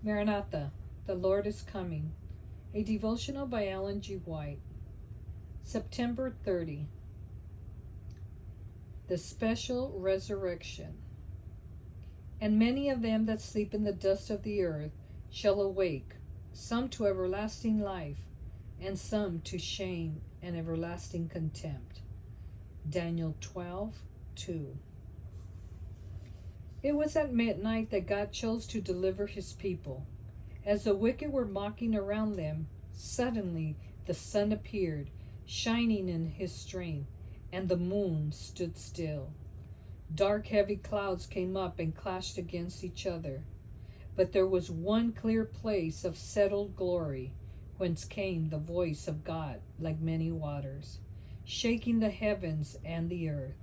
Maranatha, the Lord is coming. A devotional by Ellen G. White. September 30. The special resurrection. And many of them that sleep in the dust of the earth shall awake, some to everlasting life, and some to shame and everlasting contempt. Daniel 12:2. It was at midnight that God chose to deliver his people. As the wicked were mocking around them, suddenly the sun appeared, shining in his strength, and the moon stood still. Dark, heavy clouds came up and clashed against each other. But there was one clear place of settled glory, whence came the voice of God like many waters, shaking the heavens and the earth.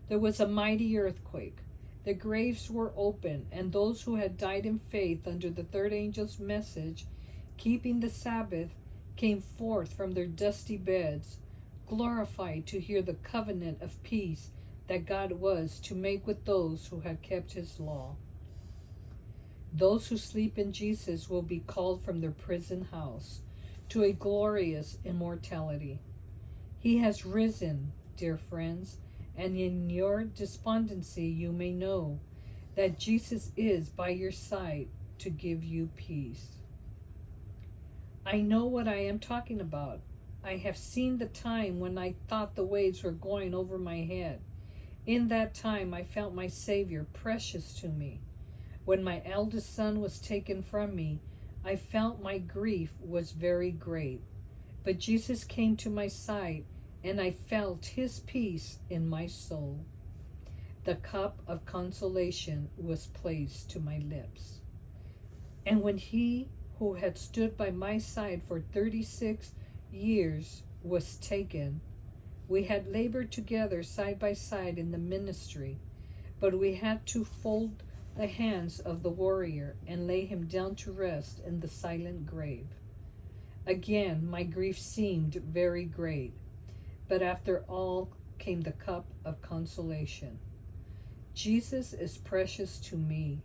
There was a mighty earthquake. The graves were open, and those who had died in faith under the third angel's message, keeping the Sabbath, came forth from their dusty beds, glorified to hear the covenant of peace that God was to make with those who had kept his law. Those who sleep in Jesus will be called from their prison house to a glorious immortality. He has risen, dear friends, and in your despondency you may know that Jesus is by your side to give you peace. I know what I am talking about. I have seen the time when I thought the waves were going over my head. In that time I felt my Savior precious to me. When my eldest son was taken from me, I felt my grief was very great. But Jesus came to my side, and I felt his peace in my soul. The cup of consolation was placed to my lips. And when he who had stood by my side for 36 years was taken, we had labored together side by side in the ministry, but we had to fold the hands of the warrior and lay him down to rest in the silent grave. Again, my grief seemed very great, but after all came the cup of consolation. Jesus is precious to me.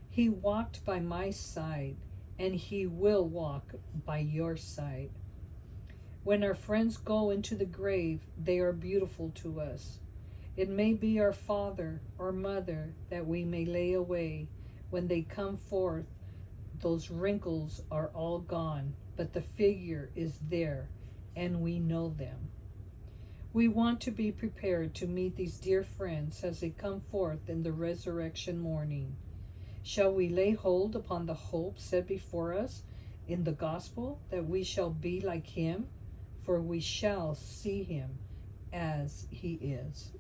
He walked by my side, and he will walk by your side. When our friends go into the grave, they are beautiful to us. It may be our father or mother that we may lay away. When they come forth, those wrinkles are all gone, but the figure is there, and we know them. We want to be prepared to meet these dear friends as they come forth in the resurrection morning. Shall we lay hold upon the hope set before us in the gospel that we shall be like him? For we shall see him as he is.